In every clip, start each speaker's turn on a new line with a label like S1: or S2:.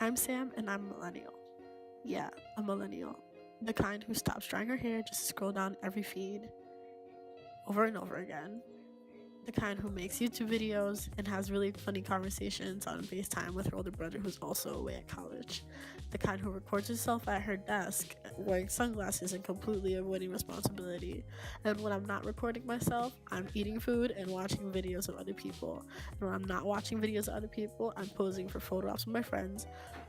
S1: I'm Sam, and I'm a millennial. Yeah, a millennial. The kind who stops drying her hair just to scroll down every feed over and over again. The kind who makes YouTube videos and has really funny conversations on FaceTime with her older brother who's also away at college. The kind who records herself at her desk wearing sunglasses and completely avoiding responsibility. And when I'm not recording myself, I'm eating food and watching videos of other people. And when I'm not watching videos of other people, I'm posing for photo ops with my friends,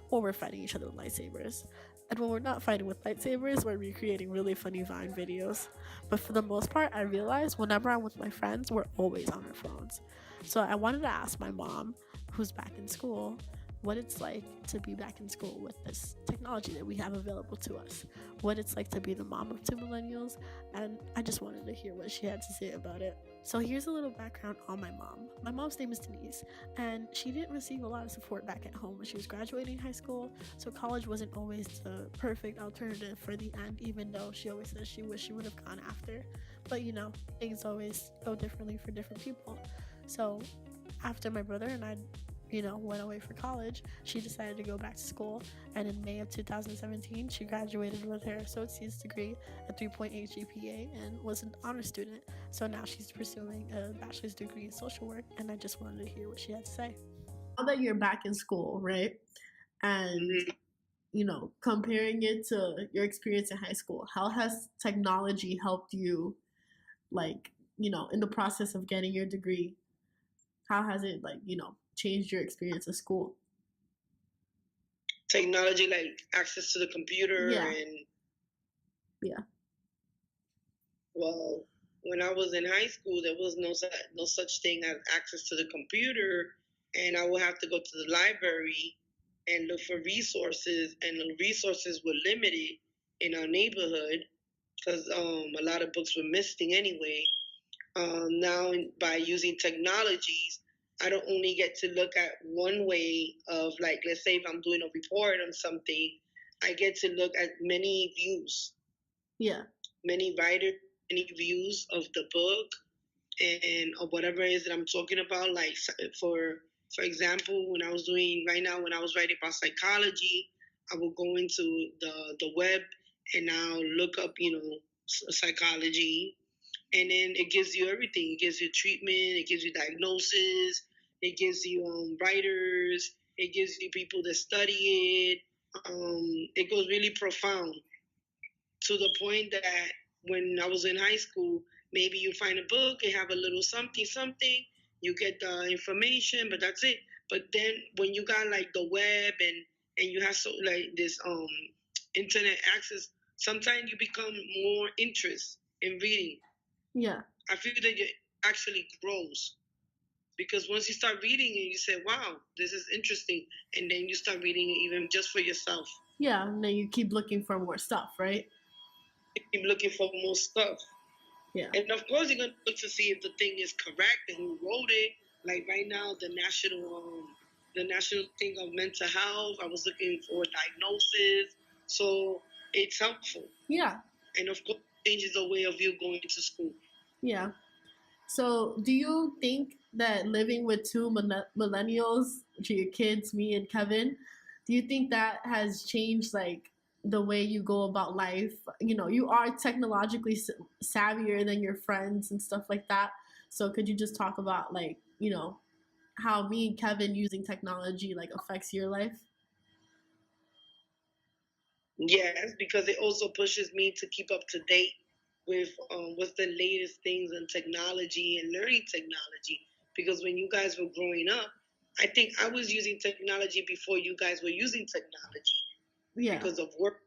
S1: or we're fighting each other with lightsabers. And when we're not fighting with lightsabers, we're recreating really funny Vine videos. But for the most part, I realize whenever I'm with my friends, we're always on our phones. So I wanted to ask my mom, who's back in school, what it's like to be back in school with this technology that we have available to us, what it's like to be the mom of two millennials, and I just wanted to hear what she had to say about it. So here's a little background on my mom. My mom's name is Denise, and she didn't receive a lot of support back at home when she was graduating high school, so college wasn't always the perfect alternative for the end, even though she always says she wished she would have gone after. But things always go differently for different people. So after my brother and I went away for college, she decided to go back to school, and in May of 2017, she graduated with her associate's degree, a 3.8 GPA, and was an honor student. So now she's pursuing a bachelor's degree in social work, and I just wanted to hear what she had to say. Now that you're back in school, right? And comparing it to your experience in high school, how has technology helped you, in the process of getting your degree? How has it, changed your experience at school?
S2: Technology, like access to the computer.
S1: Yeah.
S2: Well, when I was in high school, there was no such thing as access to the computer, and I would have to go to the library and look for resources, and the resources were limited in our neighborhood because a lot of books were missing anyway. Now, by using technologies, I don't only get to look at one way of, like, let's say if I'm doing a report on something, I get to look at many views.
S1: Yeah.
S2: Many writers, many views of the book and of whatever it is that I'm talking about. Like, for example, when I was writing about psychology, I will go into the web and I'll look up, psychology, and then it gives you everything. It gives you treatment, it gives you diagnosis, it gives you writers, it gives you people that study it. It goes really profound to the point that when I was in high school, maybe you find a book, it have a little something, you get the information, but that's it. But then when you got like the web and you have this internet access, sometimes you become more interest in reading.
S1: Yeah.
S2: I feel that it actually grows because once you start reading it, you say, wow, this is interesting. And then you start reading it even just for yourself.
S1: Yeah, and then you keep looking for more stuff, right?
S2: You keep looking for more stuff.
S1: Yeah.
S2: And of course, you're going to look to see if the thing is correct and who wrote it. Like right now, the national thing of mental health, I was looking for diagnosis. So it's helpful.
S1: Yeah.
S2: And of course, it changes the way of you going to school.
S1: Yeah. So do you think that living with two millennials, which are your kids, me and Kevin, do you think that has changed like the way you go about life? You are technologically savvier than your friends and stuff like that. So could you just talk about how me and Kevin using technology affects your life?
S2: Yes, because it also pushes me to keep up to date with what's the latest things in technology and learning technology. Because when you guys were growing up, I think I was using technology before you guys were using technology.
S1: Yeah.
S2: Because of work.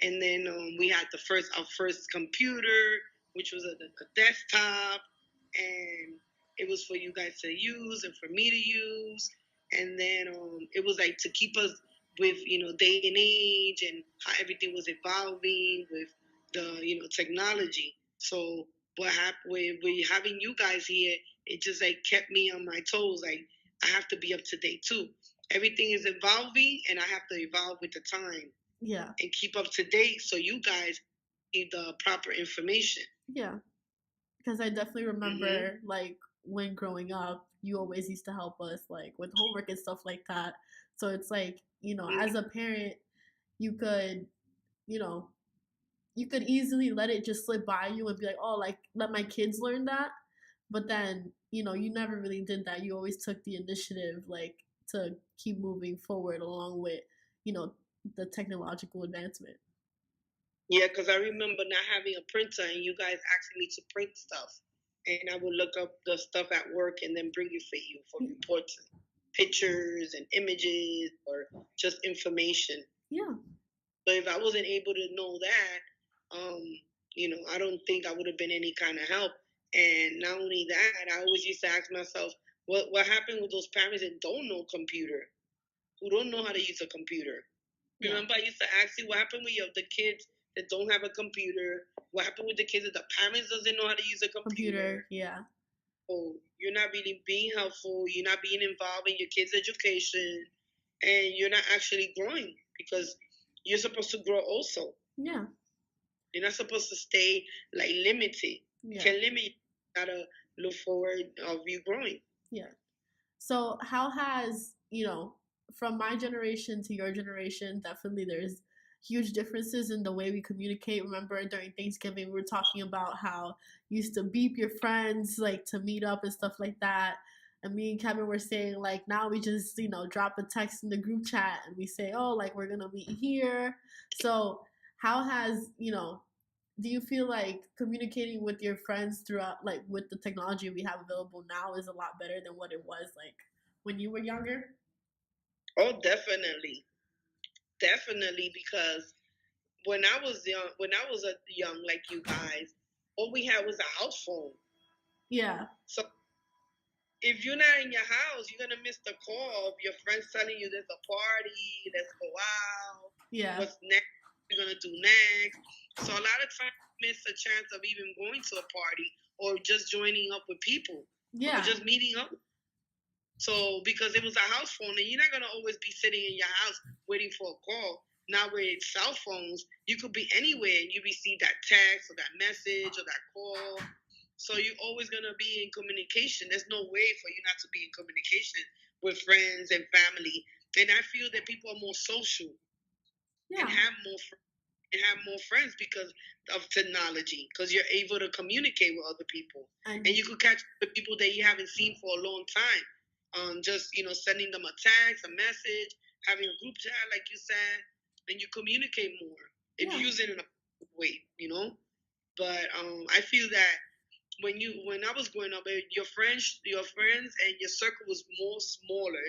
S2: And then we had our first computer, which was a desktop, and it was for you guys to use and for me to use. And then it was like to keep us with day and age and how everything was evolving with the technology. So what happened with having you guys here, it just like kept me on my toes. Like I have to be up to date too. Everything is evolving, and I have to evolve with the time.
S1: Yeah.
S2: And keep up to date so you guys need the proper information.
S1: Yeah. Because I definitely remember like when growing up, you always used to help us like with homework and stuff like that. So it's like,
S2: Mm.
S1: as a parent, you could, you know, you could easily let it just slip by you and be like, oh, like, let my kids learn that. But then, you never really did that. You always took the initiative, like, to keep moving forward along with, you know, the technological advancement.
S2: Yeah, because I remember not having a printer and you guys asking me to print stuff. And I would look up the stuff at work and then bring it for you for reports, pictures and images or just information.
S1: Yeah.
S2: So if I wasn't able to know that, I don't think I would have been any kind of help. And not only that, I always used to ask myself, what happened with those parents that don't know computer, who don't know how to use a computer?
S1: Yeah.
S2: Remember, I used to ask you what happened with the kids that don't have a computer. What happened with the kids that the parents doesn't know how to use a computer?
S1: Yeah.
S2: Oh, you're not really being helpful. You're not being involved in your kids' education, and you're not actually growing because you're supposed to grow also.
S1: Yeah.
S2: You're not supposed to stay like limited.
S1: Yeah.
S2: You can't limit. You gotta look forward of you growing.
S1: Yeah. So how has, from my generation to your generation, definitely there's huge differences in the way we communicate. Remember during Thanksgiving, we were talking about how you used to beep your friends like to meet up and stuff like that. And me and Kevin were saying like now we just, drop a text in the group chat and we say, oh, like we're gonna meet here. So how has, do you feel like communicating with your friends throughout, like with the technology we have available now, is a lot better than what it was like when you were younger?
S2: Oh, definitely, definitely, because when I was young like you guys, all we had was a house phone.
S1: Yeah.
S2: So if you're not in your house, you're gonna miss the call of your friends telling you there's a party, let's go out.
S1: Yeah.
S2: What's next? We're gonna do next. So a lot of times you miss a chance of even going to a party or just joining up with people.
S1: Yeah.
S2: Or just meeting up. So because it was a house phone and you're not gonna always be sitting in your house waiting for a call. Now with cell phones, you could be anywhere and you receive that text or that message or that call. So you're always gonna be in communication. There's no way for you not to be in communication with friends and family. And I feel that people are more social and have more friends because of technology. Because you're able to communicate with other people, and you could catch the people that you haven't seen for a long time. Just sending them a text, a message, having a group chat, like you said, and you communicate more if you use it in a way, But I feel that when I was growing up, your friends and your circle was more smaller.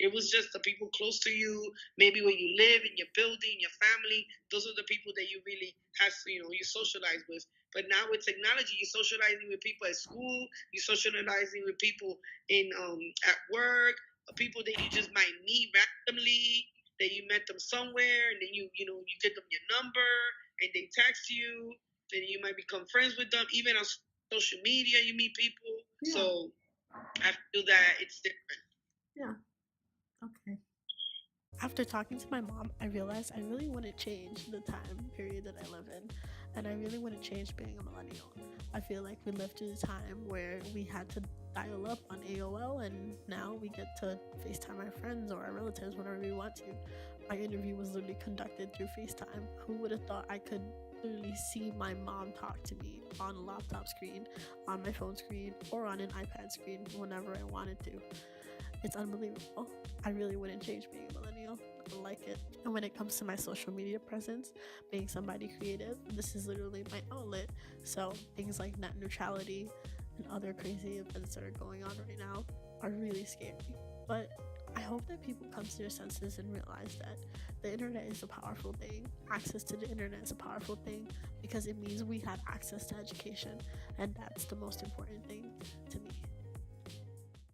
S2: It was just the people close to you, maybe where you live, in your building, your family. Those are the people that you really you socialize with. But now with technology, you're socializing with people at school, you're socializing with people in at work, people that you just might meet randomly, that you met them somewhere, and then you get them your number, and they text you, and you might become friends with them, even on social media, you meet people. Yeah. So I feel that it's different.
S1: Yeah. Okay. After talking to my mom, I realized I really want to change the time period that I live in, and I really want to change being a millennial. I feel like we lived through a time where we had to dial up on AOL, and now we get to FaceTime our friends or our relatives whenever we want to. My interview was literally conducted through FaceTime. Who would have thought I could literally see my mom talk to me on a laptop screen, on my phone screen, or on an iPad screen whenever I wanted to? It's unbelievable. I really wouldn't change being a millennial. I like it. And when it comes to my social media presence, being somebody creative, this is literally my outlet. So things like net neutrality and other crazy events that are going on right now are really scary. But I hope that people come to their senses and realize that the internet is a powerful thing. Access to the internet is a powerful thing because it means we have access to education, and that's the most important thing to me.